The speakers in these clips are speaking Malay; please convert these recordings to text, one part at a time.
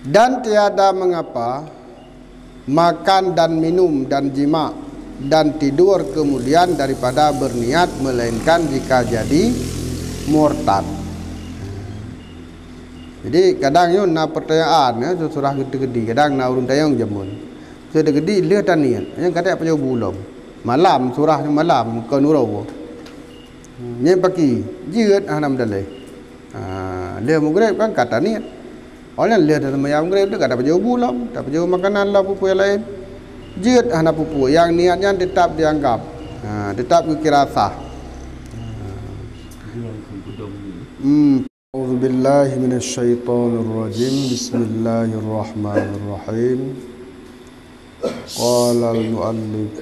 Dan tiada mengapa makan dan minum dan jima dan tidur kemudian daripada berniat, melainkan jika jadi murtad. Jadi kadang yo na pertanyaan ya surah gede-gede, kadang na urun tayang jamun. Sudah gede dia tak niat. Yang kata apa jauh bulam. Malam surah malam kau nurau. Nya pagi jeut hanam dalai. Dia maghrib kan kata niat. Orang lihat dalam mayam maghrib dia kata apa jauh bulam, tak jauh makanan lah pupu yang lain. Jeut hanam pupu yang niatnya tetap dianggap. Tetap kira sah. أعوذ بالله من الشيطان الرجيم بسم الله الرحمن الرحيم قال المؤلف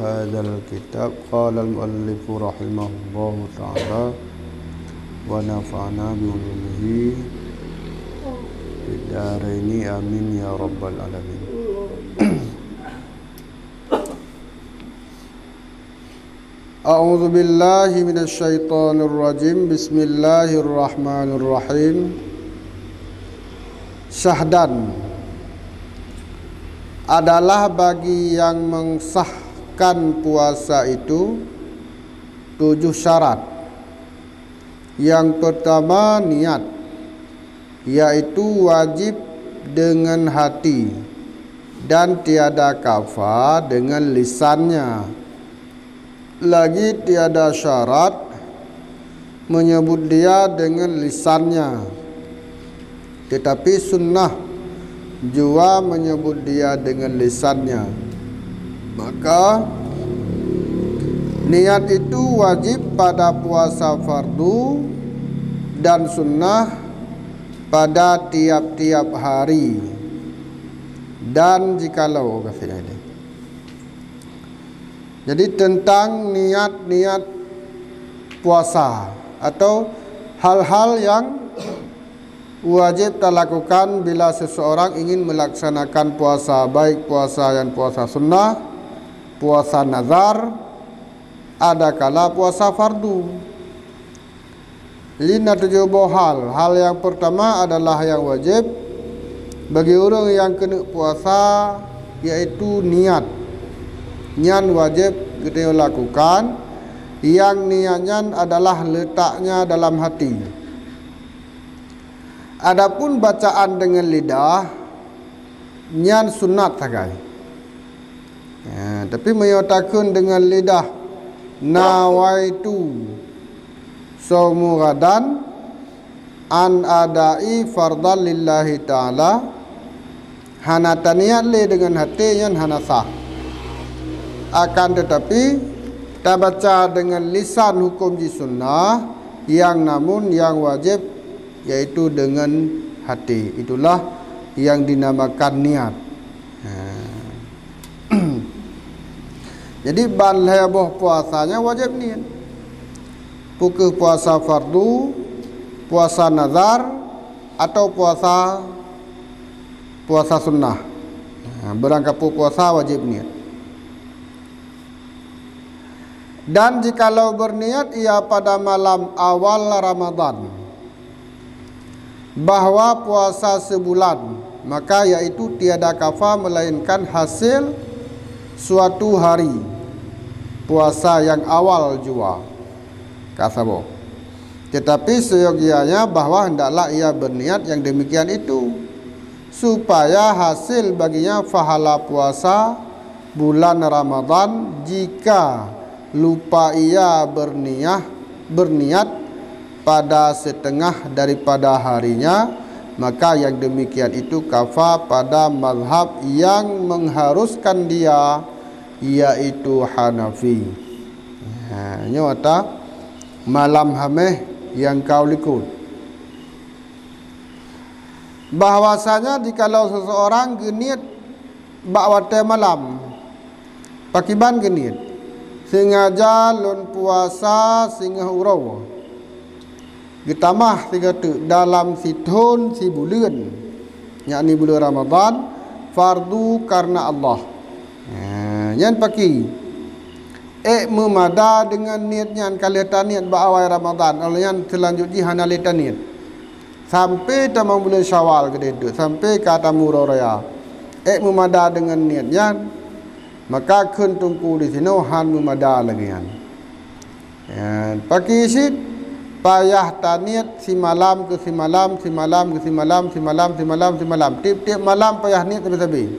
هذا الكتاب قال المؤلف رحمه الله تعالى ونفعنا بعلومه في الدارين آمين يا رب العالمين. A'udzu billahi minasyaitonir rajim. Bismillahirrahmanirrahim. Syahdan adalah bagi yang mensahkan puasa itu 7 syarat. Yang pertama niat, yaitu wajib dengan hati dan tiada kafa dengan lisannya. Lagi tiada syarat menyebut dia dengan lisannya, tetapi sunnah jua menyebut dia dengan lisannya. Maka niat itu wajib pada puasa fardu dan sunnah pada tiap-tiap hari. Dan jikalau jadi tentang niat-niat puasa atau hal-hal yang wajib kita lakukan bila seseorang ingin melaksanakan puasa, baik puasa yang puasa sunnah, puasa nazar, ada kala puasa fardu. Lina 7 hal. Hal yang pertama adalah yang wajib bagi orang yang kena puasa, yaitu niat. Niat wajib kita lakukan. Yang niatnya adalah letaknya dalam hati. Adapun bacaan dengan lidah, niat sunat sagai. Tapi menyatakan dengan lidah nawaitu saumu ghadan an adai fardhan lillahi ta'ala. Hana niat le dengan hati yang hana sah. Akan tetapi kita baca dengan lisan hukum di sunnah, yang namun yang wajib yaitu dengan hati. Itulah yang dinamakan niat. Jadi balheboh puasanya wajib niat. Pukul puasa fardu, puasa nazar, atau puasa sunnah. Berangkat puasa wajib niat. Dan jikalau berniat ia pada malam awal Ramadan bahwa puasa sebulan, maka yaitu tiada kafa melainkan hasil suatu hari puasa yang awal jua kasabo. Tetapi seyogianya bahwa hendaklah ia berniat yang demikian itu, supaya hasil baginya pahala puasa bulan Ramadan. Jika lupa ia berniat pada setengah daripada harinya, maka yang demikian itu kafa pada mazhab yang mengharuskan dia, yaitu Hanafi. Nyata malam hameh yang kau likut. Bahwasanya jikalau seseorang geniat bakwate malam pakiban geniat sengaja lon puasa singa urau getamah tiga tu dalam situn si bulan, yakni bulan Ramadan, fardu karena Allah. Yang pagi memada dengan niatnya kalian niat bawai Ramadan, oleh yang selanjutnya hana leta niat sampai tamang bulan Syawal ke dedut sampai ke Tamura Raya memada dengan niatnya maka kun tungku di sini han memada lagi kan ya pakai isit payah taniat si malam ke si malam si malam ke si malam si malam si malam si malam tiap-tiap malam payah niat tapi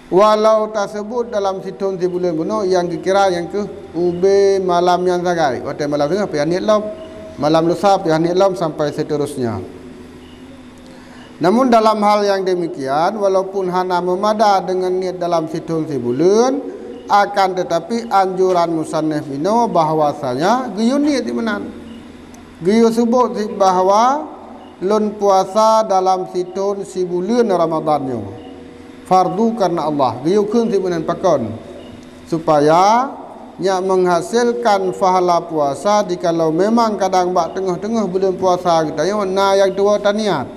walau tersebut dalam situn si bulan bunuh yang dikira yang ke ube malam yang sagari waktu malam tengah payah niat lom malam lusa payah niat lom sampai seterusnya. Namun dalam hal yang demikian walaupun hana memada dengan niat dalam situn si bulan akan tetapi anjuran musannif ini bahwasanya giyu niat di mana giyu sebut bahwa lun puasa dalam situn si bulan Ramadannya fardu karena Allah giyu kun si bulan pakon supaya nya menghasilkan pahala puasa jikalau memang kadang bak tengah-tengah bulan puasa kita yang dua taniat.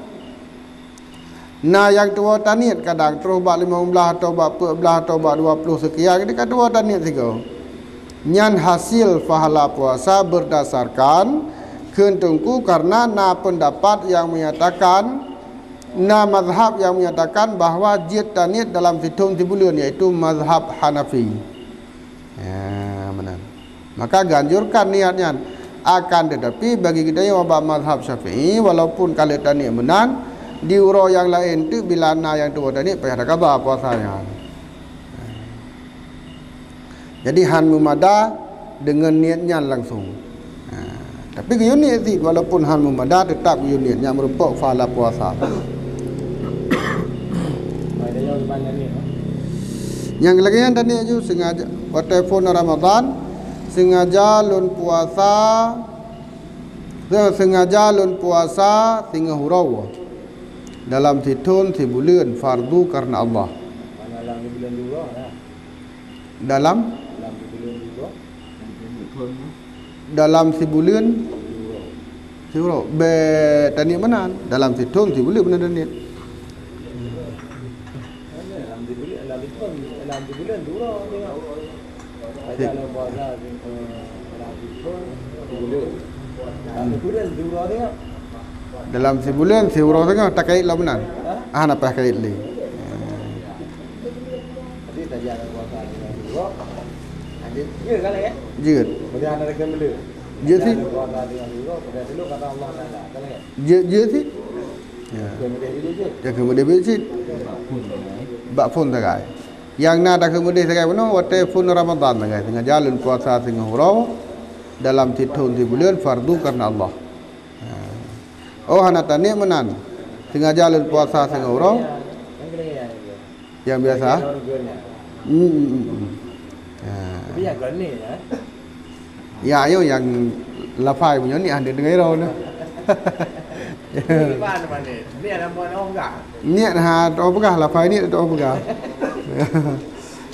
Nah yang tua taniat kadang terus bak 15 atau bak 14 atau bak 20 sekian kita tua taniat tiga. Nyan hasil pahala puasa berdasarkan kentungku karena pendapat yang menyatakan mazhab yang menyatakan bahawa jid taniat dalam hitung di bulan yaitu mazhab Hanafi. Ya benar. Maka ganjurkan niatnya akan tetapi bagi kita yang mazhab Syafi'i walaupun kali taniat menang di uro yang lain tu bila na yang tua tadi payah ada qada puasanya. Jadi han mumada dengan niatnya langsung. Tapi giyu niat sih walaupun han mumada tetap giyu niatnya merupakan pahala puasa. Yang lagi yang tadi ju sengaja waktu phone Ramadan sengaja lun puasa singa hurau dalam situn si bulan fardu karena Allah. Dalam bulan dua ya. Dalam si bulan be tani mana dalam situn si bulan benar ni. Dalam bulan dua tengok. Dalam puasa dalam bulan dua tengok. Dalam sebulan si urang tengah tak kait lah benar. Nak payah kait li. Jadi tak jalan puasa dengan dua. Ada je kan ya? Je. Boleh ada rekan benda. Je sih. Puasa dengan dua pada dulu kata Allah Taala kan ya? Je sih. Ya. Kemudian itu je. Ya kemudian besit. Bak phone tak kai. Yang nak tak kemudian tak kai benar waktu phone Ramadan tak kai tengah jalan puasa tengah urang dalam situn di bulan fardu karena Allah. Oh anak tani menan tengah jalan puasa tengah orang yang biasa. Tapi yang gani ya ayo yang lafai punya ni ada dengar orang tu. Mana ni? Ni ada mana orang enggak? Niat orang pegah lafai ni orang pegah.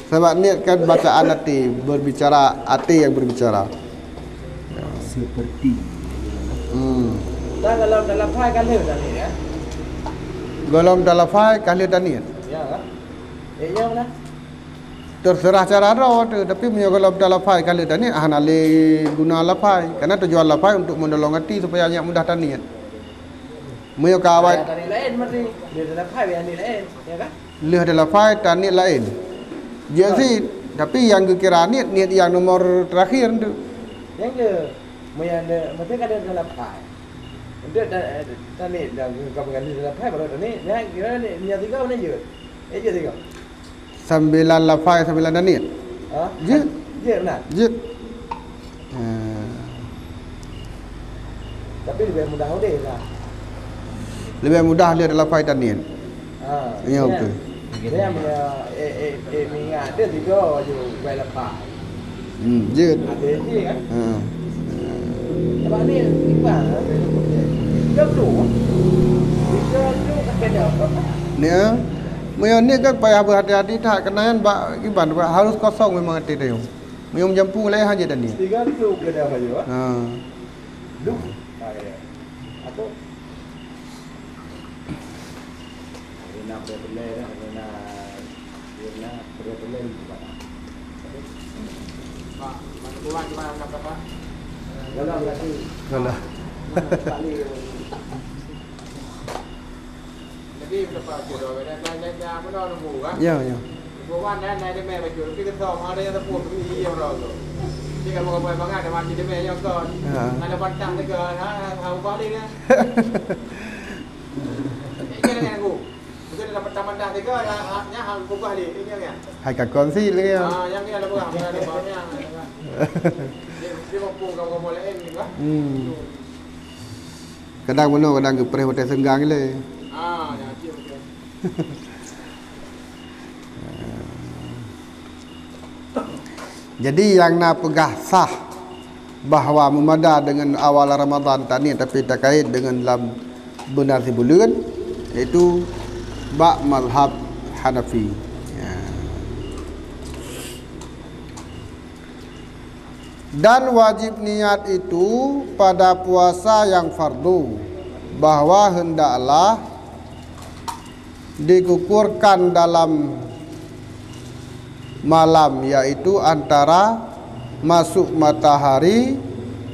Sebab niat kan bacaan hati berbicara hati yang berbicara. Seperti. Dalam fai kali tadi ya. Dalam fai kali tadi. Ya kan? Ya lah. Terserah cara rawat tapi menyokong dalam fai kali tadi hanali guna lafai karena tujuan lafai untuk menolong hati supaya yang mudah taniat. Menyokong awal. Tani lain mesti dia dalam fai yang lain, ya kan? Leh dalam fai taniat lain. Jadi tapi yang kira niat yang nomor terakhir tu. Yang ke, mesti ada dalam fai. Untuk tani dan kapan dalam fai baru tani, dia kira ni tiga mana je? Je tiga. 9 lafai 9 taniat. Je benar. Je. Tapi lebih mudah deh lah. Lebih mudah dia dalam fai taniat. Ya betul. Dia minyak dia tiga je baik lepas. Je. Ada je kan? Sebab ni ikan dia tu. Dia tu kena apa? Ni ni kan payah berhati-hati tak kenayan bak iban harus kosong memang hati dia. Minum jampu lain aja dan ni. Tiga tu kena apa juga? Duk. Atau nak berbelai nak berbelai juga. Pak, mana buat apa? Kalau lagi. Kalau. Kali Vì phải chuyển đổi về đây nhà mới đo nó ngủ á. Ya ya. Bố ăn này mẹ phải chuyển cái thòng ở đây nó buồn cái nhiều rồi. Chỉ cần một vài ngày để mà chỉ để mẹ cho con. Này là quan trọng cái cờ hả? Không có đi nữa. Cái này ngủ. Cái này là quan trọng thì cái nhá hàng cũng có đi cái như này. Hai cả con si le. Yang ini ada bukan ada bawahnya. Dia mau punggung kamu boleh ini kan? Kadang mana kadang ke perih hotel senggang le. Ya siap. Jadi yang nak pegah sah bahawa memada dengan awal Ramadan tadi tapi tak kait dengan dalam benar si bulan iaitu bak mazhab Hanafi. Dan wajib niat itu pada puasa yang fardu, bahwa hendaklah dikukurkan dalam malam, yaitu antara masuk matahari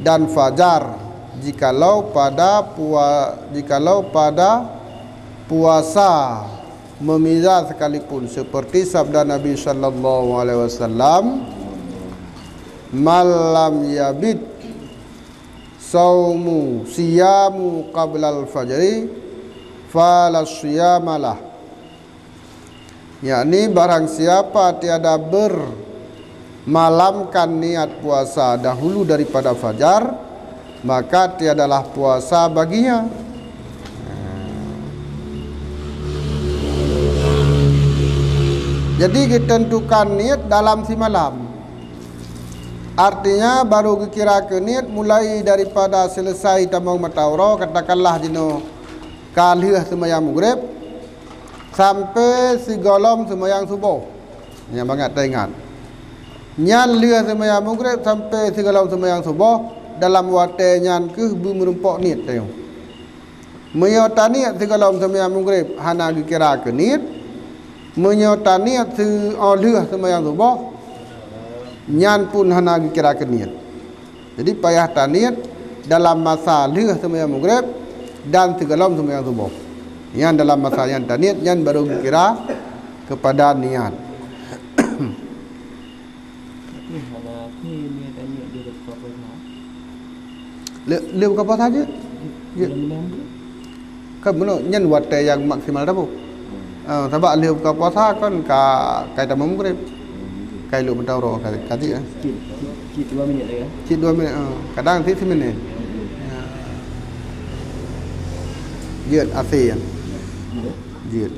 dan fajar, jikalau pada puasa memizah sekalipun, seperti sabda Nabi sallallahu alaihi wasallam, malam yabid saumu siyamu qablal fajri falas siyamalah, yakni barang siapa tiada bermalamkan niat puasa dahulu daripada fajar, maka tiadalah puasa baginya. Jadi ditentukan niat dalam si malam. Artinya baru kira ke niat mulai daripada selesai tambang matahari, katakanlah jino kalih sembahyang maghrib sampai sigolom sembahyang subuh. Yang banget tak ingat. Nyan lih sembahyang maghrib sampai sigolom sembahyang subuh dalam waktu nyan ke merumpok niat tayo. Menyota niat sigolom sembahyang maghrib hana kira ke niat. Menyota niat si lih sembahyang subuh nyan pun hana kira ke niat. Jadi payah taniat dalam masa lih sembahyang maghrib dan segala sembahyang subuh. Yang dalam masa yang taniat yang baru kira kepada niat. Dia buka puasa saja. Kan benar nyan waktu yang maksimal dah bu. Sebab dia buka puasa kan kaitan maghrib. Kai lu mentau kati ah. Cik 2 minit lagi. Cik 2 minit. Kadang 10 minit. Jeut AC kan. Jeut.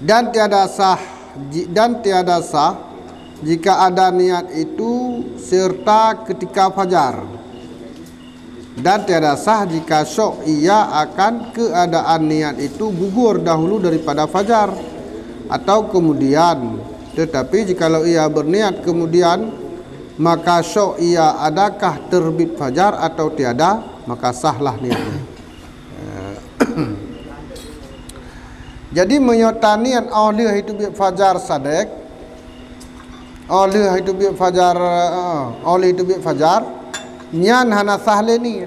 Dan tiada sah jika ada niat itu serta ketika fajar, dan tiada sah jika syok ia akan keadaan niat itu gugur dahulu daripada fajar atau kemudian. Tetapi jikalau ia berniat kemudian, maka syok ia adakah terbit fajar atau tiada, maka sahlah niatnya. Jadi menyota niat oleh itu bi fajar sadek, oleh itu bi fajar, oleh itu bi fajar, nyan hana sahle niat,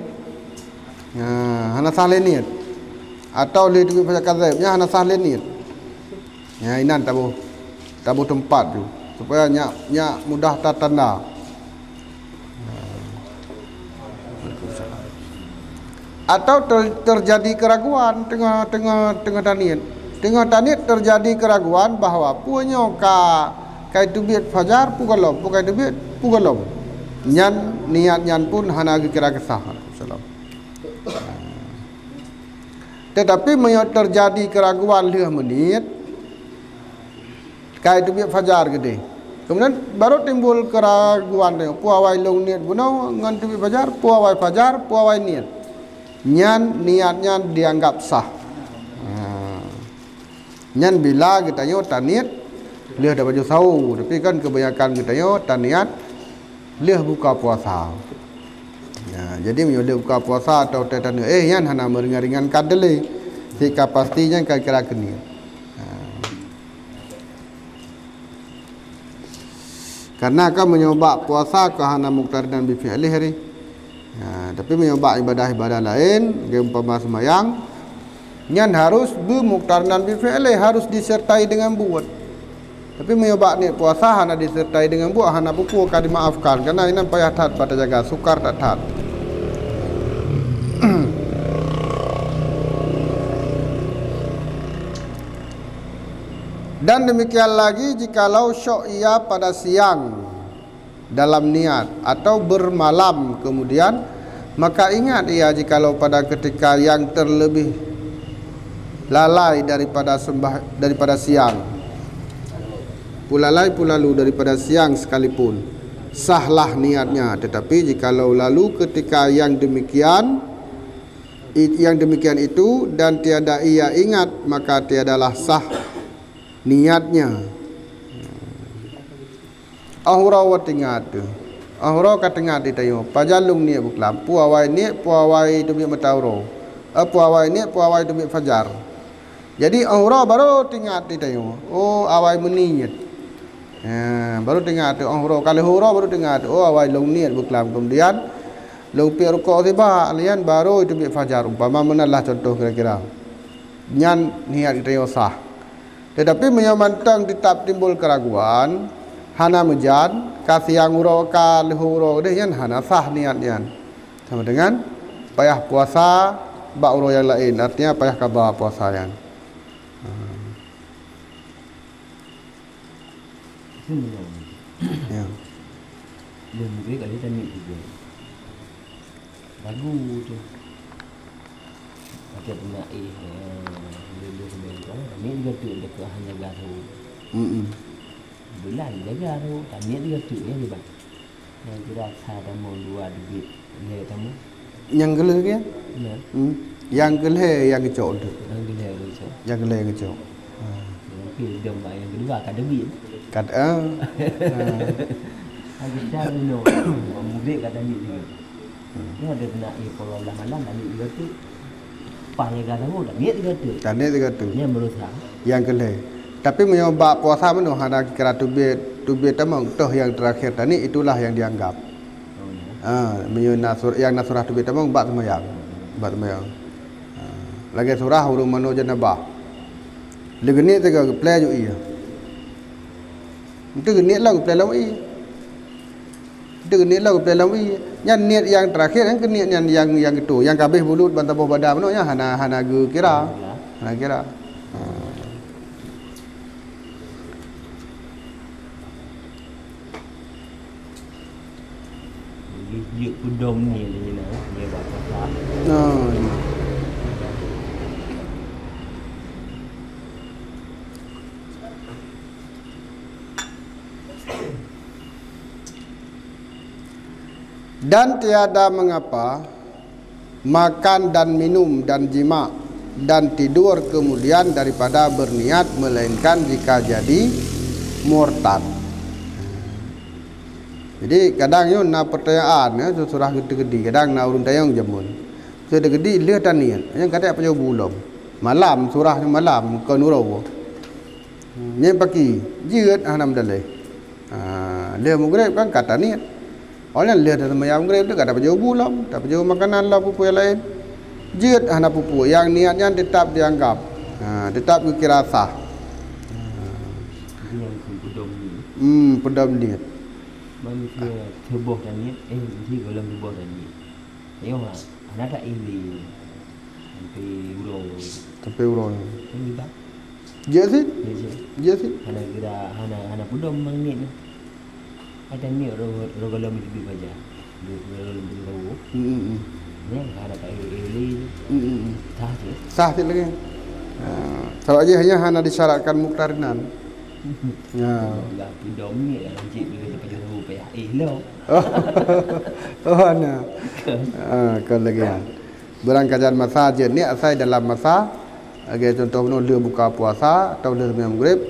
hana sahle niat, atau oleh itu bi fajar kadzib, nyan hana sahle niat. Ya inan tabu tempat tu supaya nyak mudah tertanda. Atau terjadi keraguan tengah taniat. Tengah taniat terjadi keraguan bahawa punya kai tubit fajar pugalom, pukai tubit pugalom. Nyan niat nyan pun hana kira kesahan. Tetapi menyot terjadi keraguan 5 menit kai tubit fajar gede. Kemudian baru timbul keraguan tu. Puawai long niat buno ngan tubit fajar, puawai niat. Nyan niatnya dianggap sah. Nyan bila kita nyota niat Leh dah baju sahur. Tapi kan kebanyakan kita yo taniat leh buka puasa. Ya, jadi menyoleh buka puasa atau tanya yan hana meringan-ringankan dele. Jika pastinya kira-kira kini. Karena kan menyoba puasa ke hana muktar dan bifi'li hari. Tapi menyoba ibadah-ibadah lain, umpama sembahyang, nyan harus bermuktar dan bifi'li, harus disertai dengan buat. Tapi menyoba ni puasa hana disertai dengan buat, hana buku akan dimaafkan karena ini payah tat pada jaga sukar tak tat. Dan demikian lagi jikalau syok ia pada siang dalam niat atau bermalam kemudian, maka ingat ia jikalau pada ketika yang terlebih lalai daripada siang, pulalai pulalu daripada siang sekalipun, sahlah niatnya. Tetapi jikalau lalu ketika yang demikian itu dan tiada ia ingat, maka tiadalah sah niatnya. Ahura wa tingat. Ahura ka tingat itayo. Pajalung ni buklam. Puawai ni puawai tu bi matauro. Puawai ni puawai tu bi fajar. Jadi ahura baru tingat itayo. Oh awai meniyat. Baru tingat ahura. Kalau ahura baru tingat. Oh awai long niat buklam. Kemudian long pi rukuk tiba alian baru itu bi fajar. Umpama menalah contoh kira-kira. Nyan niat itayo sah. Tetapi menyamantang tetap timbul keraguan, hana mejan, kasih yang uro ka lehuro deh yan hana sah niat yan. Sama dengan payah puasa bak uro yang lain, artinya payah kabar puasa yan. Ya. Dan mungkin kali tadi juga lagu tu macam nak ni juga tu dekat hanya garu. Bulan jaga tu, tanya dia tu ni bang. Yang kira ada mau dua duit ni kamu. Yang geleh ke? Ya. Yang geleh yang kecok tu. Yang geleh kecok. Yang geleh kecok. Tapi dom yang kedua ada duit. Kata Lagi cari no. Mungkin kata ni juga. Ni ada nak kalau malam tadi juga tu. Panggil kata mu dah niat juga tu. Dan ni juga tu. Ni berusaha. Yang geleh. Tapi menyoba puasa menu hana kira tubit tamang toh yang terakhir tadi itulah yang dianggap. Yang nasurah tubit tamang bak semayang. Lagi surah huruf manu janabah. Legeni tega play ju iya. Itu niat lah play lawan iya. Itu niat lah play lawan iya. Yang niat yang terakhir yang niat yang itu yang kabeh bulut bantabuh badan manu nya hana ge kira. Hana kira. Duk pudom ni je nak dia buat apa. Dan tiada mengapa makan dan minum dan jima dan tidur kemudian daripada berniat, melainkan jika jadi murtad. Jadi kadang yo na pertanyaan ya surah gede-gede, kadang na urun tayang jamun. Surah gede lihat niat. Yang kata apa jauh belum. Malam surahnya malam ke nurawo. Ni pagi jiat hanam dalai. Dia maghrib kan kata niat. Orang lihat sama yang maghrib tu kata apa jauh belum, tak jauh makanan lah pupu yang lain. Jiat hana pupu yang niatnya tetap dianggap. Tetap kira sah. Yang pudom ni. Pudom niat. Manusia terbuh dan niat, mesti golong terbuh dan niat. Tengok lah, anak tak ini sampai urung. Ini bang. Ya sih. Anak kira, anak pudom mang niat ni. Ada niat orang golong itu baca. Golong itu tahu. Ni anak tak ini. Sah je lagi. Kalau aja hanya hanya disyaratkan muktarinan. Ya. Pudom ni cik dia pakai tahu payah lo. Nah. Kalau lagi ya. Berangkajan masjid ni asal dalam masa, contoh dia buka puasa atau dia sembahyang maghrib,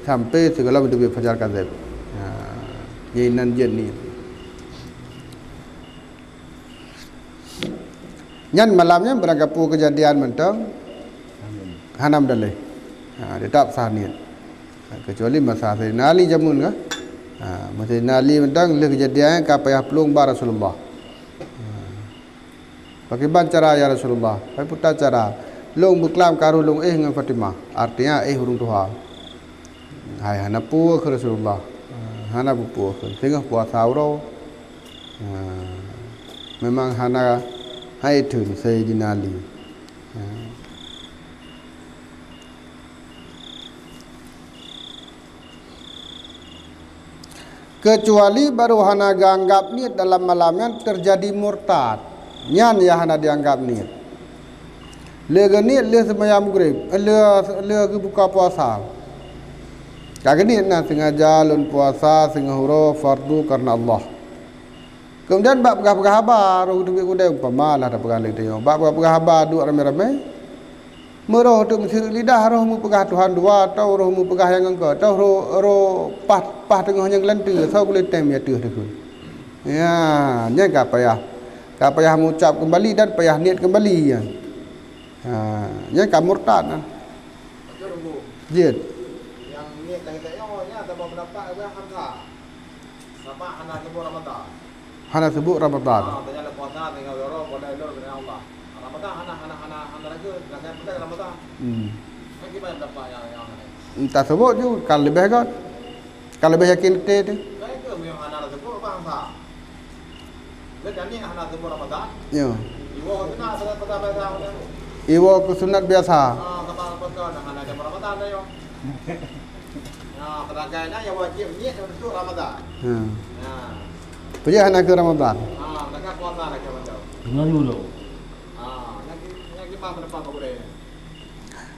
sampai segala bentuk fajar kadzib. Jinan jin ni. Nyan malamnya beranggapu kejadian mentang hanam dalai. Dia tak sah niat. Kecuali masa Sayyidina Ali jamun ke. Masa Sayyidina Ali mentang le kejadian ka payah pelung ba Rasulullah. Pakai cara ya Rasulullah. Pakai putar cara. Long berkelam karu long dengan Fatimah. Artinya hurung Tuhan. Hai hana pu ke Rasulullah. Hana pu ke. Tengah puasa uro. Memang hana hai tun Sayyidina Ali. Kecuali baru hana anggap niat dalam malamnya terjadi murtad. Nyan ya hana dianggap niat. Le niat le sembahyang maghrib, le buka puasa. Kagak niat na sengaja lun puasa sengahuro fardu karena Allah. Kemudian bab pegah-pegah habar duit kudai umpama lah ada pegah lagi tengok. Bab pegah habar duk ramai-ramai. Meroh tu mesti lidah roh mu pegah Tuhan dua atau roh mu pegah yang engkau atau roh pah tengah yang gelantu sau boleh tem ya tu tu. Ya, nya ka payah mengucap kembali dan payah niat kembali ya. Nya ka murtad. Jid. Yang niat kita nya atau pendapat apa hamsa. Sama hana sebut Ramadan. Hana sebut Ramadan. Tanya le puasa tinggal roh pada dengan Allah. Ramadan hana lagi nak kita Ramadan. Lagi banyak dapat yang Tak sebut je kalau lebih kan. Kalau lebih yakin tu. Saya ke yang hana sebut apa hamsa. Lepas ni hana sebut Ramadan. Ya. Iwo tu nak pada pada. Iwo ku sunat biasa. Kata apa hana ada Ramadan dah yo. Teragainya yang wajib niat untuk Ramadan. Punya hana ke Ramadan. Mereka puasa lagi macam. Dengar dulu. Lagi apa pendapat kau boleh?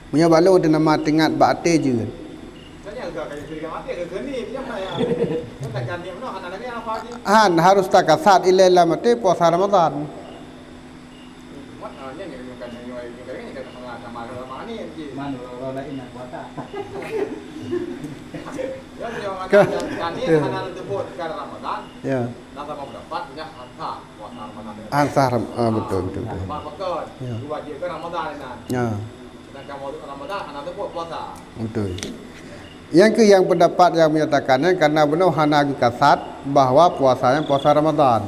Punya balu dia nama tingat bakte je. Saya agak kayak cerita mati ke ni dia mana ya? Kita kan dia mana hana lagi apa lagi? Han harus takasat ilala mate puasa Ramadan. Mana ni kan ni kan sama ni. Mana orang lain nak puasa. Ya dia kan ni hana sebut ke Ramadan. Ya. Nak sama pendapatnya hanta puasa Ramadan. Ansar betul. Mak pekan. Wajib ke Ramadan ni. Ya. Dan kamu Ramadan hana sebut puasa. Betul. Yang pendapat yang menyatakannya karena benar hana kasat bahwa puasanya puasa Ramadan.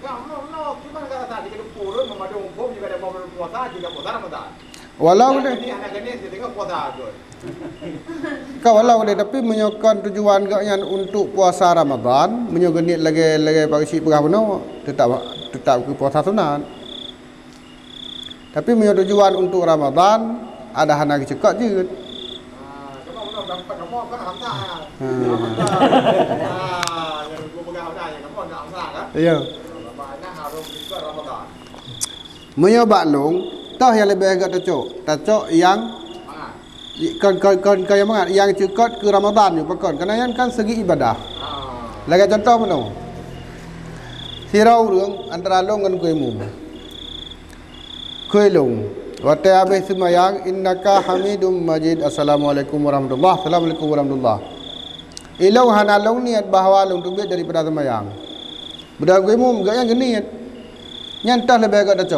Cuma kata tadi kita purun memadu umum juga ada puasa juga puasa Ramadan. Walau dia Ini anak ini tengok puasa tu. walau dia tapi menyokong tujuan gaknya untuk puasa Ramadan, menyokong niat lagi pagi pegah benar tetap ke puasa sunat. Tapi menyokong tujuan untuk Ramadan ada hana cekak je. Kamu dapat kamu kan hamsa. Yang gua pegang hamsa yang kamu nak hamsa kan? Ya. Banyak harus ikut Ramadan. Menyobak long tahu yang lebih agak tacok yang kan yang mana yang cekak ke Ramadan je pakon kerana yang kan segi ibadah. Lagi contoh mana? Sirau rung antara long dengan kuih mum. Kuih long. Waktu habis semayang innaka hamidum majid assalamualaikum warahmatullahi assalamualaikum warahmatullahi. Ilong hana long niat bahawa long tubik daripada semayang. Budak kuih mum gak yang geniat. Nyantah lebih agak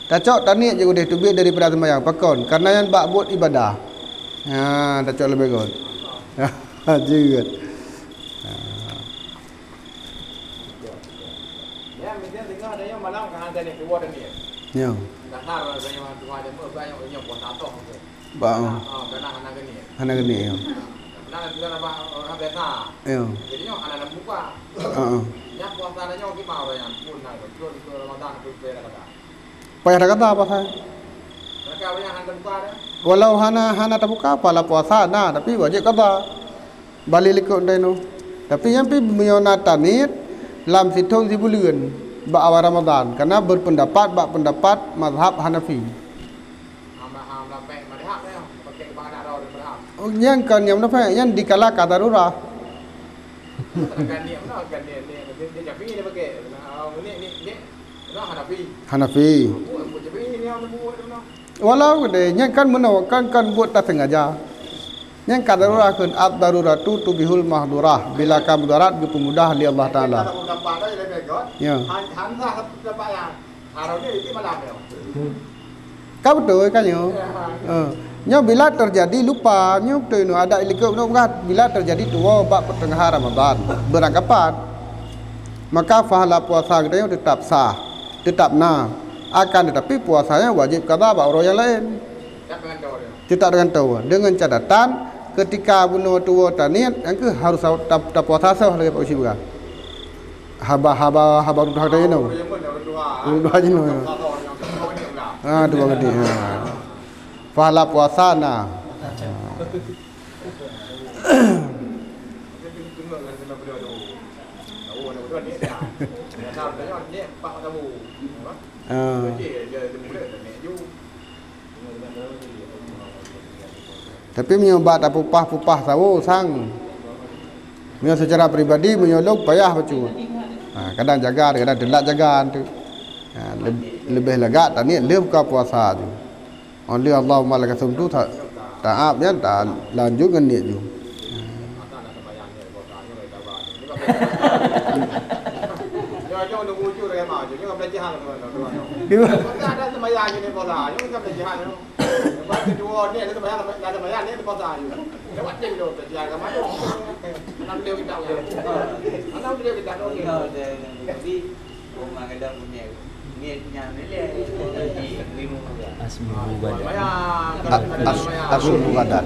Tacok taniat je udah tubik daripada sembahyang pakon karena yang bak buat ibadah. Tacok lebih god. Jegat. Ya, mesti tengok ada yang malam kan ada ni keluar ni. Ya. Dah har ada yang tuan ada apa yang puasa tu. Ba. Karena anak ni. Hana geni ya. Nah, dia apa orang biasa. Ya. Jadi yang anak buka. Yang puasa ada yang kita mau yang pun nak ke Ramadan ke berapa. Payah dah kata apa saya? Mereka yang hendak buka dah. Walau hana tak buka apalah puasa tapi wajib kata. Balik likut deno. Tapi yang pi menyonata niat lam situng si bulan ba awal Ramadan karena berpendapat pendapat mazhab Hanafi. Hamba pe madhab ya, pakai ibadah dah madhab. Yang kan yang apa? Yang dikala kata darurah. Kan ni dia jadi dia pakai. Ni Hanafi. Walau dia yang kan menawarkan buat tak sengaja. Yang kadarurah kun ad-daruratu tubihul mahdurah bila kamudarat ge pemudah li Allah taala. Ya. Kau betul kan yo? Nyo bila terjadi lupa, nyo betul no ada ilikut no bila terjadi tua bab pertengahan Ramadan beranggapan maka pahala puasa kita tetap sah, tetap akan tetapi puasanya wajib qada bab orang yang lain. Tidak dengan tahu dengan catatan ketika bunuh tua taniat yang ke harus tak puasa sah lagi Pak Usi bukan haba rudah tadi no rudah je no dua gede pahala puasa tapi menyobat pupah tahu sang menyo secara pribadi menyolok payah bacu kadang jaga kadang delak jaga tu lebih lega tani lebih buka puasa tu only Allahumma lakasum tu taat ya tak lanjut dengan niat tu ada sembahyang ni puasa, yang kan berjihad tu. Lepas kedua ni ada sembahyang ni puasa juga. Lewat dia tu berjihad ke mana? Anak dia kita ya. Anak dia kita tu. Jadi rumah kita punya niatnya ni asumu gadan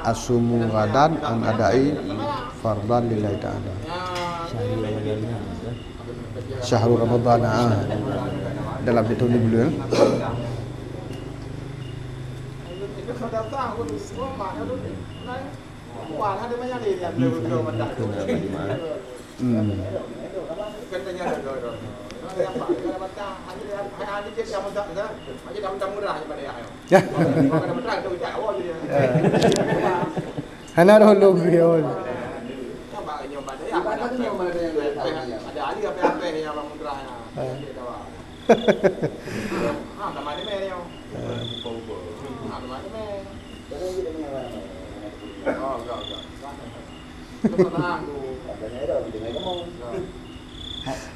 asumu gadan an adai fardan lillahi ta'ala Syahrul Ramadan dalam itu ni dulu ya. Hana dulu video. Ada ahli apa ni yang mudrah ni. Sama ni ni. Sama ni.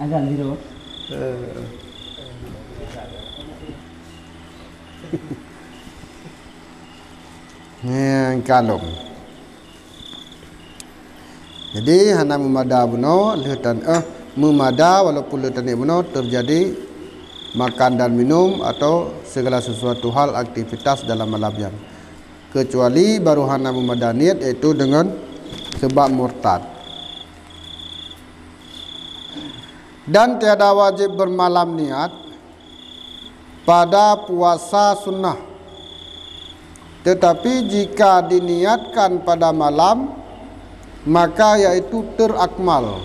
Azan zero. Kalong. Jadi hana memada buno lehtan memada walaupun lehtan buno terjadi makan dan minum atau segala sesuatu hal aktivitas dalam malam kecuali baru hana memada niat yaitu dengan sebab murtad. Dan tiada wajib bermalam niat pada puasa sunnah. Tetapi jika diniatkan pada malam maka yaitu terakmal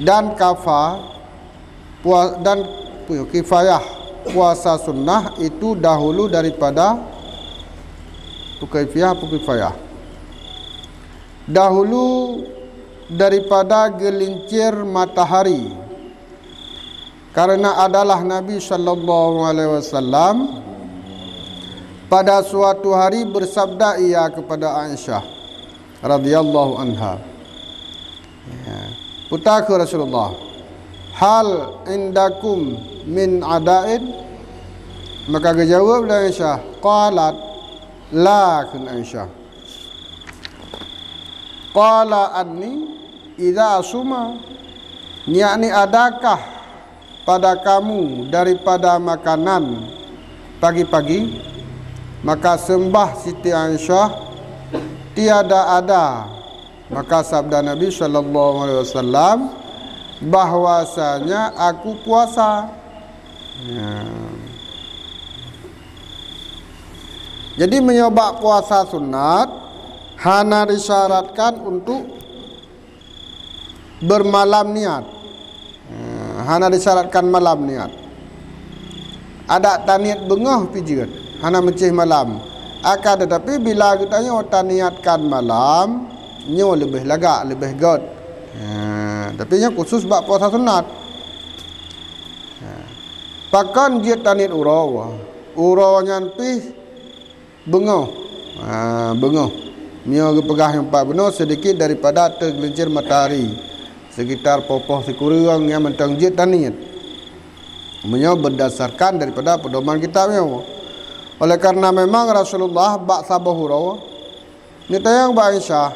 dan dan kifayah puasa sunnah itu dahulu daripada kifayah dahulu daripada gelincir matahari karena adalah Nabi sallallahu alaihi wasallam pada suatu hari bersabda ia kepada Aisyah radhiyallahu anha. Putar ke Rasulullah, hal indakum min adain? Maka dia jawablah Aisyah, qalat la kun Aisyah. Qala anni idza asuma, yakni adakah pada kamu daripada makanan pagi-pagi? Maka sembah Siti Aisyah tiada ada. Maka sabda Nabi sallallahu alaihi wasallam bahwasanya aku puasa. Jadi menyoba puasa sunat hana disyaratkan untuk bermalam niat. Hana disyaratkan malam niat. Ada taniat bengah pijian hana mencih malam. Akan tetapi bila kita niatkan malam, nyo lebih lega, lebih god. Tapi nya khusus bab puasa sunat. Pakan dia taniat uraw. Uraw nyan pi bengoh. Bengoh. Mio pegah yang 4 benor sedikit daripada tergelincir matahari. Sekitar popoh sekurang yang mentang jid dan niat. Mio berdasarkan daripada pedoman kitabnya. Oleh karena memang Rasulullah bak sabahura ni tayang ba Aisyah,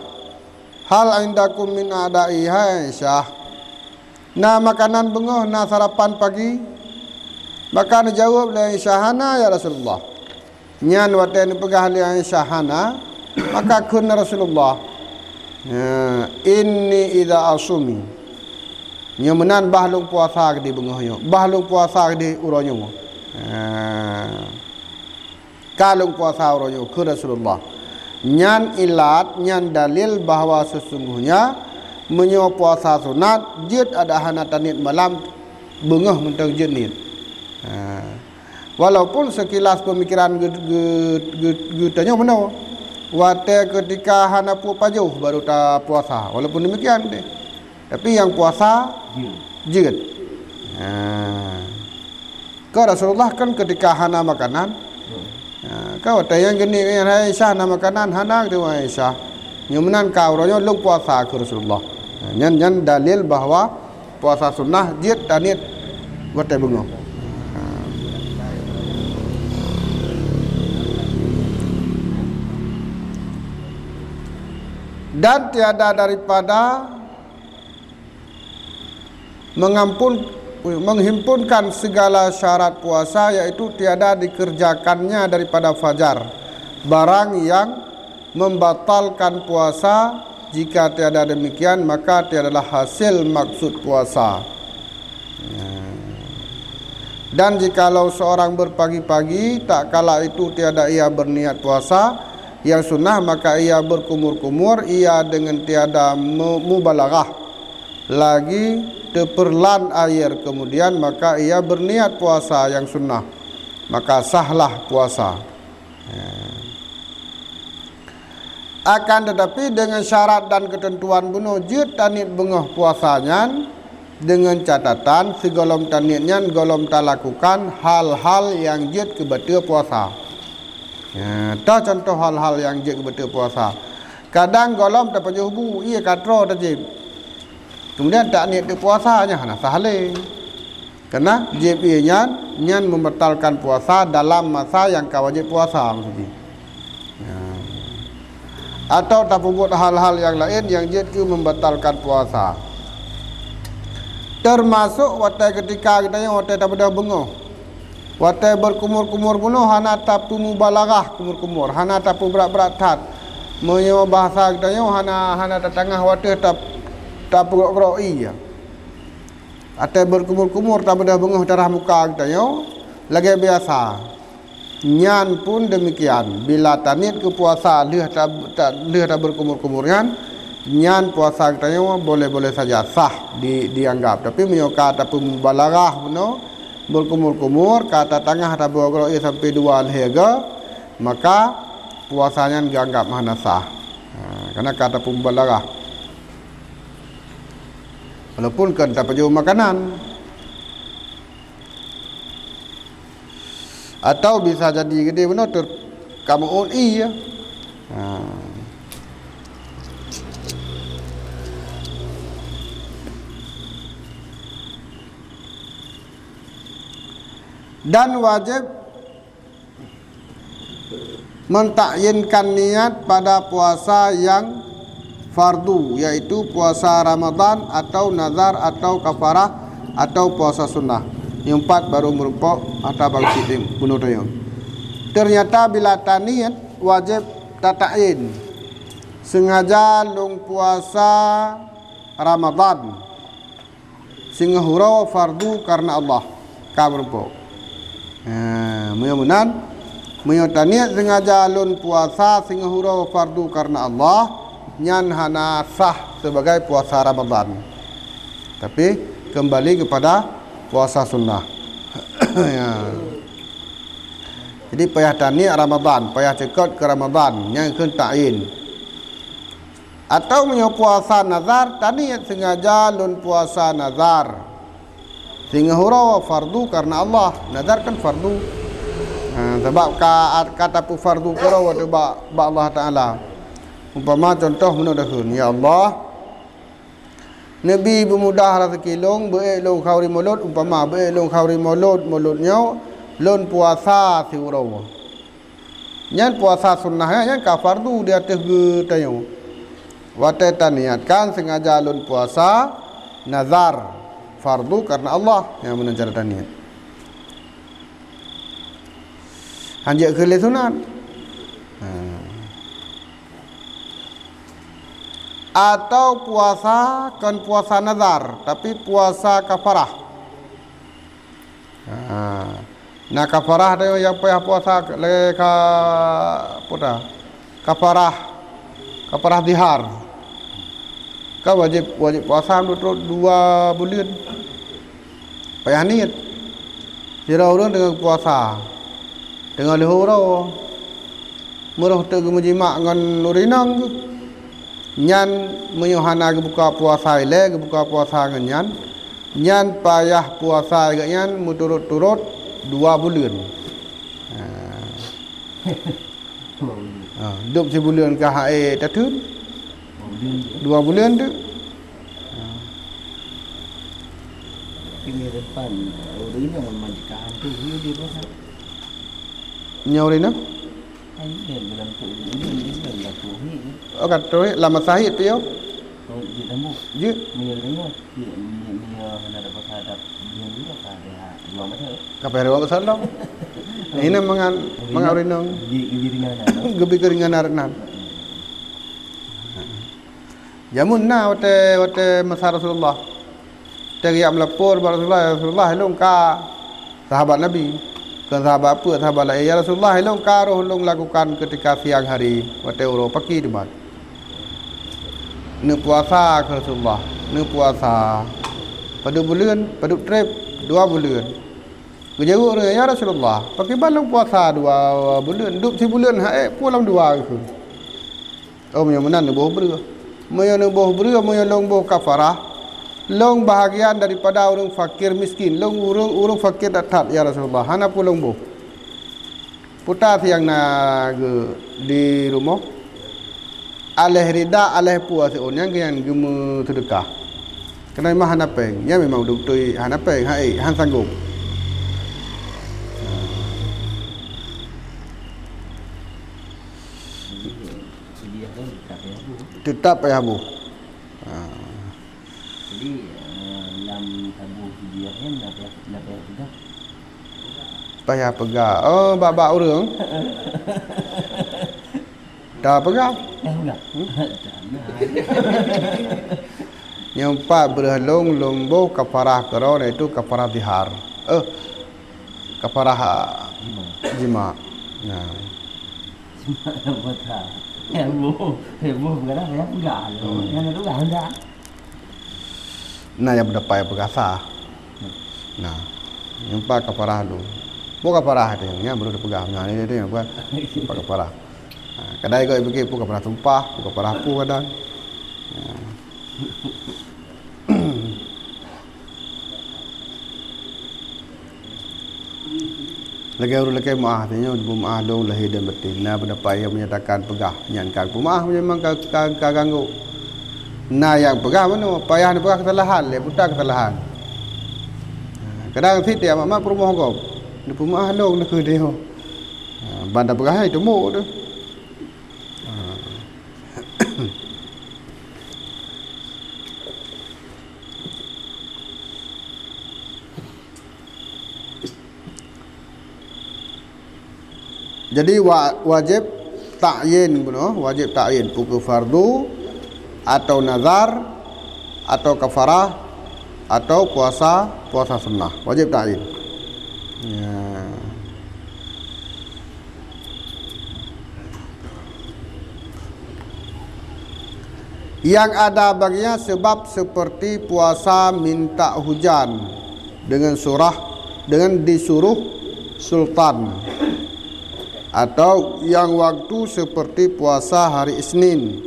hal indakum min adai Aisyah, na makanan bengoh na sarapan pagi. Maka dia jawab la Aisyah, hana ya Rasulullah. Nyan wate ni pegah li Aisyah hana, maka kun Rasulullah inni idza asumi. Nya menan bahlung puasa gede bengohnya, bahlung puasa gede uronyo. Kalung puasa uronyo kun Rasulullah. Nyan ilat, nyan dalil bahawa sesungguhnya menyo puasa sunat jid ada hana tanit malam bengah mentang jid nit. Walaupun sekilas pemikiran getanya benar. Wate ketika hana pajuh baru ta puasa. Walaupun demikian deh. Tapi yang puasa jid. Kau Rasulullah kan ketika hana makanan. Kau tayang gini Aisyah nama makanan hana tu Aisyah. Nyumenan kau ronyo lung puasa ke Rasulullah. Nyan dalil bahawa puasa sunnah jid tanit wate bengoh. Dan tiada daripada menghimpunkan segala syarat puasa, yaitu tiada dikerjakannya daripada fajar barang yang membatalkan puasa. Jika tiada demikian maka tiadalah hasil maksud puasa. Dan jikalau seorang berpagi-pagi tak kala itu tiada ia berniat puasa yang sunnah, maka ia berkumur-kumur, ia dengan tiada mubalaghah lagi teperlan air kemudian, maka ia berniat puasa yang sunnah, maka sahlah puasa. Akan tetapi dengan syarat dan ketentuan bunuh jid tanit bengoh puasanya, dengan catatan segolom tanitnya golom tak lakukan hal-hal yang jid kebetul puasa. Tahu contoh hal-hal yang jid kebetul puasa. Kadang golom tak pajuh bu ia katro tajib. Kemudian tak niat puasanya hana sahle. Karena jib ia nyan membatalkan puasa dalam masa yang kawajib puasa maksudnya. Atau tak buat hal-hal yang lain yang jid ke membatalkan puasa. Termasuk watai ketika kita yang watai tak pada bengoh. Watai berkumur-kumur bunuh hana tapu mubalaghah kumur-kumur, hana tapu berat-berat tat. Menyo bahasa kita yang hana tatangah watai tak perok-perok ya. Atai berkumur-kumur tak pada bengoh darah muka kita yang lagi biasa. Nyan pun demikian. Bila tanit ke puasa leh tak berkumur-kumurkan, nyan puasa kita yang boleh-boleh saja sah dianggap. Tapi menyoka ataupun mubalaghah benar berkumur-kumur kata tengah tak bergerak sampai 2 lehega, maka puasanya dianggap hana sah. Karena kata mubalaghah. Walaupun kan tak perlu makanan. Atau bisa jadi gede benar kamu uli ya. Dan wajib mentakyinkan niat pada puasa yang fardu, yaitu puasa Ramadan atau nazar atau kafarah atau puasa sunnah. Yang 4 baru merupakan atau baru sitim bunuh tayo. Ternyata bila taniat wajib tatain sengaja lung puasa Ramadan sehingga hurau fardu karena Allah ka merupakan. Mudah-mudahan taniat sengaja lun puasa sehingga hurau fardu karena Allah nyan hana sah sebagai puasa Ramadan. Tapi kembali kepada puasa sunnah. Jadi payah taniat Ramadan, payah cekot ke Ramadan yang kena ta'in. Atau menyo puasa nazar, taniat sengaja lun puasa nazar sehingga hurau fardu karena Allah. Nazar kan fardu. Sebab kata fardu kira waktu ba Allah Taala. Umpama contoh menurut ya Allah Nabi bermudah rezeki long beek long khauri mulut umpama beek long khauri mulutnya lon puasa siurau. Nyan puasa sunnah nyan ka fardu dia atas ge tayo. Wate niatkan sengaja lon puasa nazar fardu karena Allah yang menentukan niat. Hanya kele sunat. Atau puasa kan puasa nazar tapi puasa kafarah. Nah kafarah dia yang payah puasa leka putra kafarah dihar. Kau wajib puasa terus 2 bulan. Payah niat. Dirau dengan puasa. Dengan lihoro. Murah tegu menjimak dengan nurinang. Nyan menyuhana buka puasa ile buka puasa ngan nyan payah puasa nyan muturut-turut 2 bulan. Duk sebulan ke hae tatun 2 bulan tu. Ini depan urina majikan tu dia puasa. Nyaurina? Ini dalam tu ini dalam tu ni. Oh kata lama sahid tu yo. Oh dia tamu. Je. Menyeringnya dia hendak dapat hadap dia juga ada 2 meter. Kapai rewa besar dah. Ini mengarinang. Gebi ringan. Gebi keringan arenan. Jamun na wate masa Rasulullah. Teriak melapor Rasulullah helong ka sahabat Nabi. Kan sahabat apa sahabat lain ya Rasulullah helong ka roh long lakukan ketika siang hari wate uro pagi debat. Ne puasa ke Rasulullah. Ne puasa pada bulan pada trip 2 bulan. Kejaru ya Rasulullah. Pakai balong puasa 2 bulan. Duk si bulan hae pulang 2 ke. Oh menan ne boh ber. Moyo boh ber moyo long boh kafarah. Long bahagian daripada orang fakir miskin. Long urung fakir datat ya Rasulullah. Hana pulang boh. Putar siang na di rumah. Aleh rida aleh puasa on yang gemu sedekah. Kena memang hana peng. Ya memang duk tui hana peng hae han sanggup. Tetap payah bu. Jadi dalam tabu dia kan nak payah pegang. Payah pegang. Oh bab urang. Dah pegang. Pula. Yang 4 berhalong lombo kafarah karo itu kafarah dihar. Kafarah jima. Nah. Betul. Heboh sekarang ya enggak loh. Yang itu enggak ada. Nah yang berdepan perkasa. Nah, yang 4 kafarah lu. Bukan kafarah dia, yang baru dipegang. Nah ini dia yang buat kafarah. Kadang kau pergi pun kafarah sumpah, pun kafarah apa kadang. Lagi maah tanya maah dong lahir dan batin. Nah berdepan yang menyatakan pegah, nyankan maah memang ganggu. Nah yang pegah mana payah ni pegah kesalahan, le putar kesalahan. Kadang sit dia mak perumah kau. Ni pemah long nak dia. Bandar pegah itu mu tu. Jadi wajib ta'yin beno, wajib ta'yin pukul fardu atau nazar atau kafarah atau puasa sunnah wajib ta'yin. Ya. Yang ada baginya sebab seperti puasa minta hujan dengan disuruh sultan atau yang waktu seperti puasa hari Isnin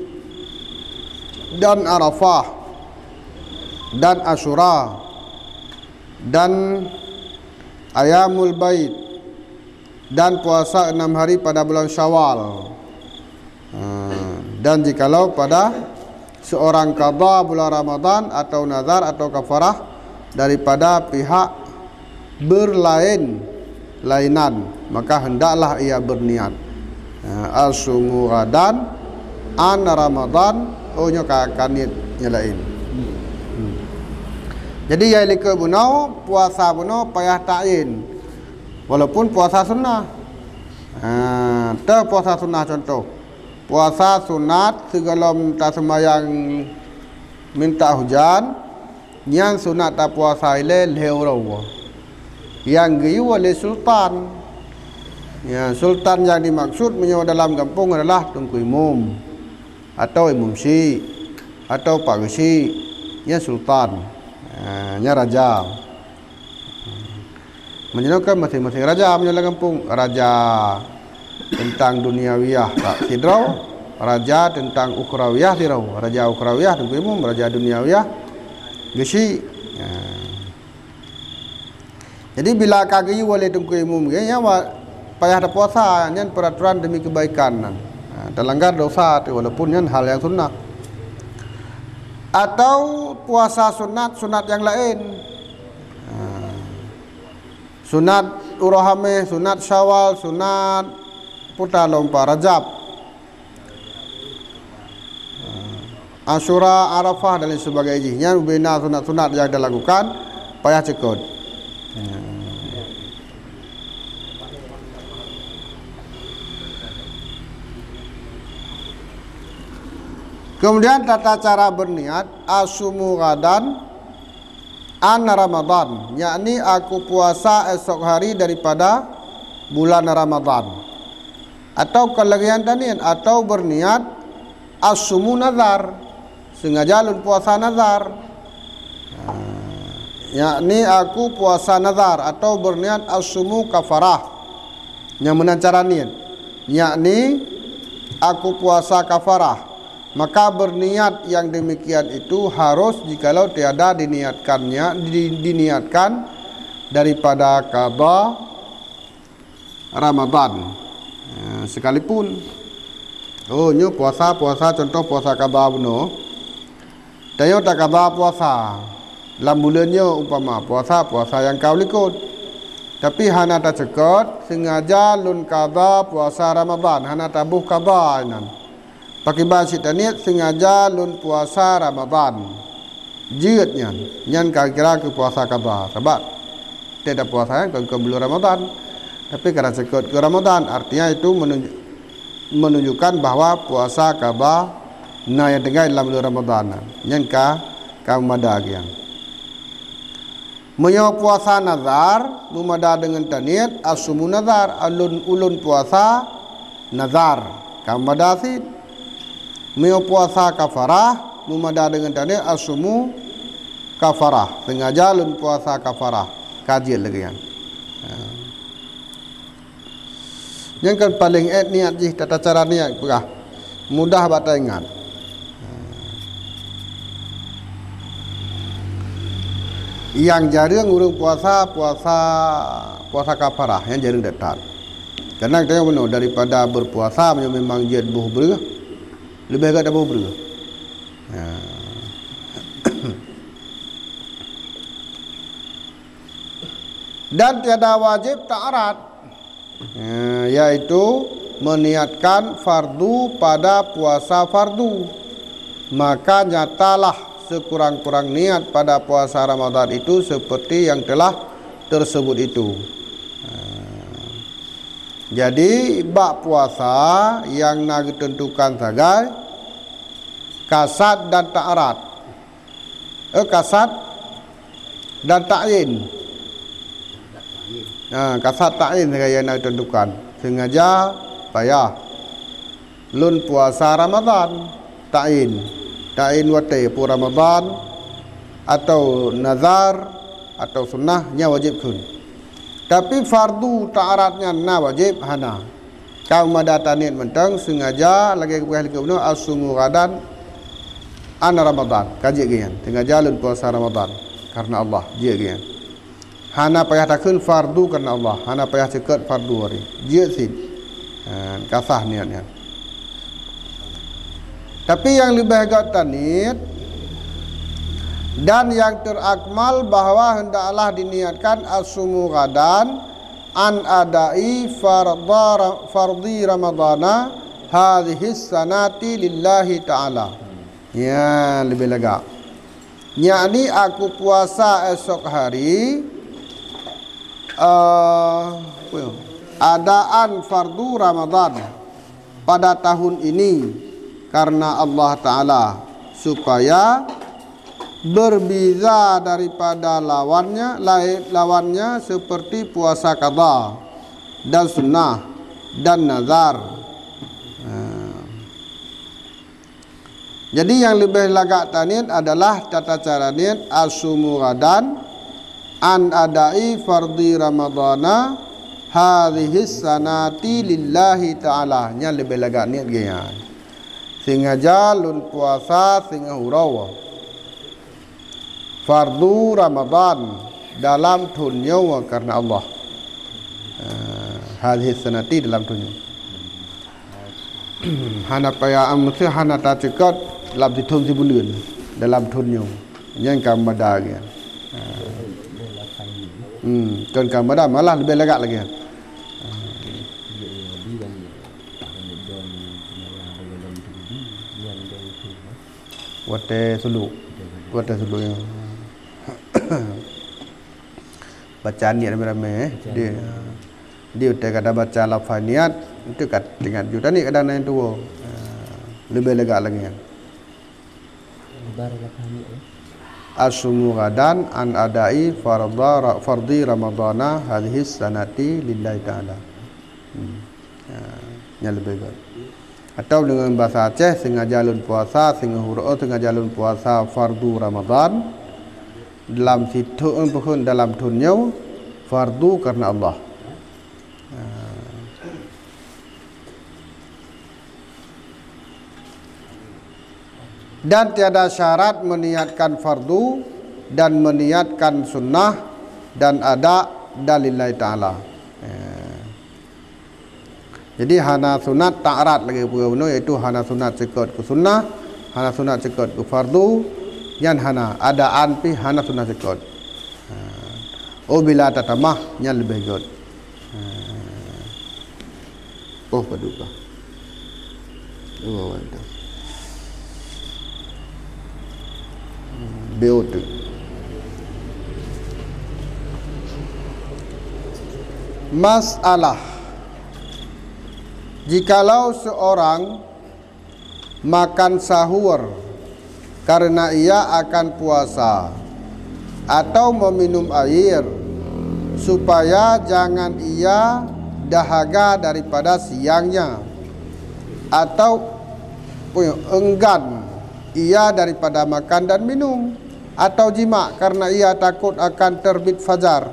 dan Arafah dan Asyura dan Ayamul Bait dan puasa 6 hari pada bulan Syawal. Dan jikalau pada seorang qada bulan Ramadan atau nazar atau kafarah daripada pihak lainan, maka hendaklah ia berniat asumu gadan an Ramadan ohnya akan niatnya lain. Jadi ya lika bunau puasa bunau payah ta'in walaupun puasa sunnah. Puasa sunnah contoh puasa sunat sebelum tak sembahyang minta hujan, yang sunat tak puasa ile lewrawa, yang giyu oleh sultan. Ya, sultan yang dimaksud menyewa dalam kampung adalah Tunku Imum atau Imum Syi atau Pak Gesi, ya sultan, ya raja. Menyenangkan masing-masing raja menyewa kampung, raja tentang duniawiyah tak sidrau, raja tentang ukhrawiyah sidrau, raja ukhrawiyah Tunku Imum, raja duniawiyah Gesi. Jadi bila kagi oleh Tunku Imum ya payah ada puasa, nyan peraturan demi kebaikan, terlanggar dosa walaupun nyan hal yang sunnah. Atau puasa sunat yang lain, sunat Urahame, sunat Syawal, sunat putar lompa Rajab, Asyura, Arafah dan lain sebagainya. Bina sunat-sunat yang dilakukan payah cekut. Kemudian tata cara berniat asumu gadan an Ramadan, yakni aku puasa esok hari daripada bulan Ramadan. Atau kelebihan tanian, atau berniat asumu nazar, sengaja lun puasa nazar, yakni aku puasa nazar, atau berniat asumu kafarah, yang menancara niat, yakni aku puasa kafarah. Maka berniat yang demikian itu harus jikalau tiada diniatkan daripada qada Ramadan sekalipun. Nyo puasa contoh puasa qada buno, tayo tak qada puasa dalam bulannya umpama puasa yang kau likut, tapi hana tak cekot sengaja lun qada puasa Ramadan, hana tabuh qada nan pakai bahasa niat sengaja lun puasa Ramadan jiatnya nyan kira ke puasa qada sebab tidak puasa ke bulan Ramadan, tapi kerana sekut ke Ramadan artinya itu menunjukkan bahawa puasa qada na yang tengah dalam bulan Ramadan nyan ka madagian menyawa puasa nazar mumada dengan taniat asumu nazar ulun puasa nazar kamadasi. Meo puasa kafarah mumada dengan tadi asumu kafarah, sengaja lun puasa kafarah kajian lagi kan. Yang kan paling niat je tata cara niat pegah mudah bata ingat. Yang jarang urung puasa kafarah, yang jarang datang. Karena kita benar daripada berpuasa memang jad buh berah. Lebih agak dah berubah. Dan tiada wajib ta'arat, yaitu meniatkan fardu pada puasa fardu. Maka nyatalah sekurang-kurang niat pada puasa Ramadan itu seperti yang telah tersebut itu. Jadi bak puasa yang nak ditentukan sebagai kasat dan ta'arat, kasat dan ta'yin. Kasat ta'yin yang nak ditentukan sengaja payah lun puasa Ramadan ta'yin wate pu Ramadan atau nazar atau sunnahnya wajib kun. Tapi fardu ta'aratnya na wajib hana. Kau madatanin mentang sengaja lagi kebunuh asumu gadan an Ramadan kaji gian sengaja lun puasa Ramadan karena Allah dia gian. hana payah takun fardu karena Allah, hana payah cekat fardu hari dia sin kasah niatnya. Tapi yang lebih agak tanit dan yang terakmal bahwa hendaklah diniatkan as-sumu ghadan an adai fardhi ramadana hadhihi sanati lillahi ta'ala. Ya, lebih lega. Yakni aku puasa esok hari adaan fardu Ramadan pada tahun ini karena Allah Ta'ala, supaya berbeza daripada lawannya seperti puasa qada dan sunnah dan nazar. Jadi yang lebih lagak tanit adalah tata cara niat as-sumu ghadan an adai fardhi ramadana hadhihi sanati lillahi ta'ala. Nya lebih lagak niat gaya. Sehingga jalun puasa sehingga hurawa fardu Ramadan dalam tunyo karena Allah. Hadhihi sanati dalam tunyo. Hana paya mesti hana ta cekat dalam ditun si bulan dalam tunyo. Yang kamada gitu. Kan kamada malah lebih lega lagi. Wate sulu yang bacaan niat ramai dia udah kata baca lafaz niat itu kat dengan juta ni kadang yang tua lebih lega lagi ya. As-sumu ghadan an adai fardhi ramadana hadhihi sanati lillahi ta'ala. Yang lebih baik. Atau dengan bahasa Aceh sengaja jalun puasa sehingga huruf sengaja jalun puasa fardu Ramadan dalam situ pun dalam dunia fardu karena Allah. Dan tiada syarat meniatkan fardu dan meniatkan sunnah dan ada dalillahi ta'ala. Jadi hana sunat ta'arat lagi punya iaitu hana sunat cekot ke sunnah, hana sunat cekot ke fardu, yang hana adaan pi hana sunat cekot. Bila tatamah yang lebih good. Paduka. Mantap. Beot. Masalah, jikalau seorang makan sahur karena ia akan puasa atau meminum air supaya jangan ia dahaga daripada siangnya, atau enggan ia daripada makan dan minum, atau jima karena ia takut akan terbit fajar,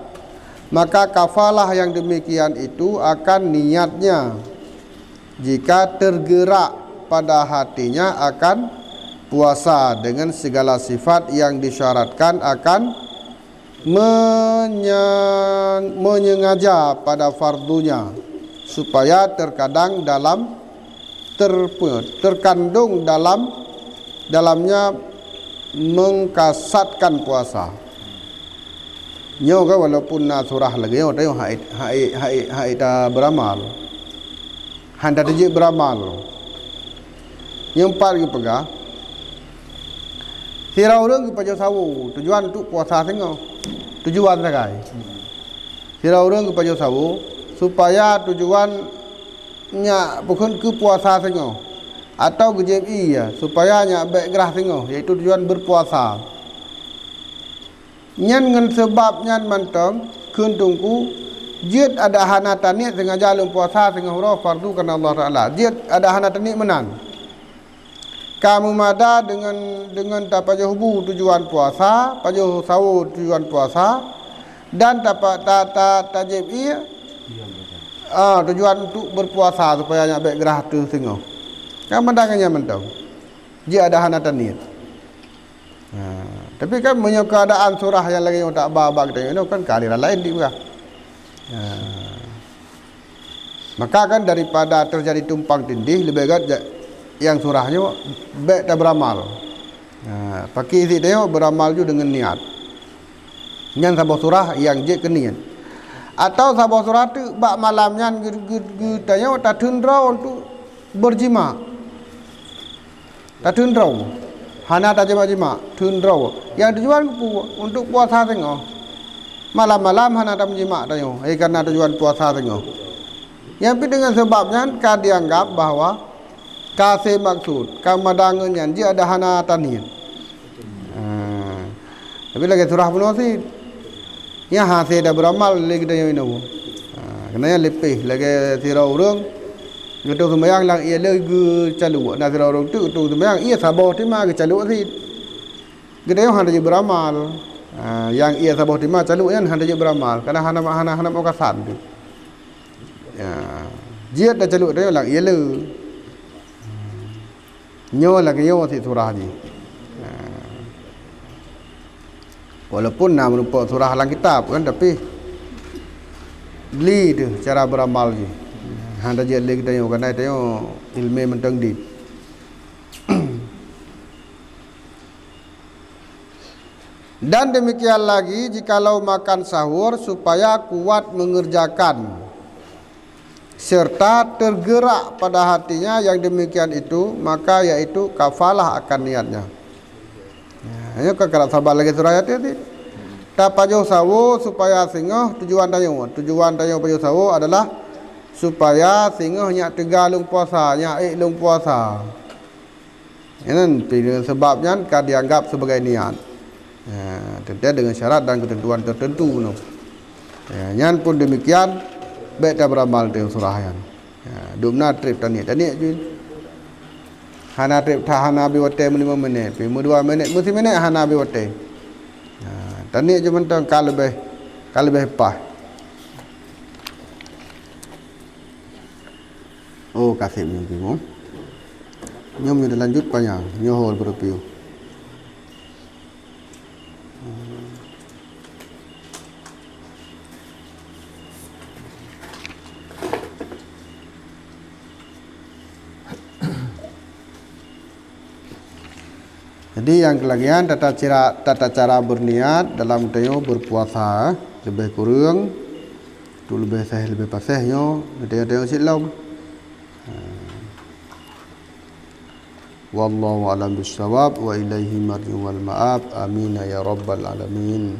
maka kafalah yang demikian itu akan niatnya jika tergerak pada hatinya akan puasa dengan segala sifat yang disyaratkan akan menyengaja pada fardunya, supaya terkandung dalamnya mengkasatkan puasa. Nyo ka walaupun na surah lagi nyo tayo hait beramal. Handa taji beramal. Yang par gi pega. Sira urang gi pajo sawu, tujuan untuk puasa sengo. Tujuan sagai. Sira urang gi pajo sawu supaya tujuannya bukan ke puasa sengo atau ke JMI ya, supaya nya baik gerah sengo, yaitu tujuan berpuasa. Nyan ngan sebab nyan mantong kun tungku jid ada hana tani sengaja lum puasa sengaja huruf fardu karena Allah Taala. Jid ada hana tani menan. Kamu mada dengan tapaja hubu tujuan puasa, pajo sawu tujuan puasa, dan tapak tajib iya tujuan untuk berpuasa supaya nya baik gerah tu sengaja. Kamu mandangannya mantong. Jid ada hana tani. Tapi kan punya keadaan surah yang lagi yang tak babak kita itu kan keadaan lain juga. Maka kan daripada terjadi tumpang tindih lebih baik yang surahnya baik tak beramal. Pakai isi dia beramal juga dengan niat. Yang sabah surah yang je kenian. Atau sabah surah tu bak malamnya tanya tak tundra untuk berjima. Tak tundra. Hana tak jima tundra. Yang tujuan untuk puasa tengok. Malam-malam hana tak menjima tanya. Karena tujuan puasa tengok. Yang dengan sebabnya kan dianggap bahwa kasih maksud kamadangan yang dia ada hana tanian. Tapi lagi surah pun sih yang hasil dah beramal lagi dah yang ini. Kenanya lebih lagi sirah orang gitu sembahyang lang ia lagi calu. Nah sirah orang tu sembahyang ia sabah timah ke calu sih. Kita yang hendak beramal. Yang ia sabah timah calu yang hendak beramal. Karena hana mau kasan tu. Dia dah calu dia lang ia le. Nyo lagi nyo si surah ni. Walaupun nama lupa surah dalam kitab kan, tapi beli tu cara beramal je. Handa je lagi tanya kan tanya ilmu mentang di. Dan demikian lagi jikalau makan sahur supaya kuat mengerjakan serta tergerak pada hatinya yang demikian itu, maka yaitu kafalah akan niatnya. Ini kalau sabar lagi surah ayat ini. Tak pajuh sawo supaya singoh tujuan tanya pajuh sawo adalah supaya singoh nyak tegalung puasa, nyak lung puasa. Ini sebabnya kan dianggap sebagai niat. Tentu dengan syarat dan ketentuan tertentu. Yang pun demikian baik tak beramal dengan surah ayat. Dumna trip tani je. Hana trip hana biwate 5 minit, 2 minit, mesti minit hana biwate. Tani je mentang kalau lebih pas. Oh kasih mimpi mu. Nyom dah lanjut panjang, nyohol berpiu. Jadi yang kelagian tata cara berniat dalam tayo berpuasa lebih kurang tu lebih sah lebih pasahnya tayo silap. Wallahu a'lam bissawab wa ilaihi marji'ul ma'ab. Amin ya rabbal alamin.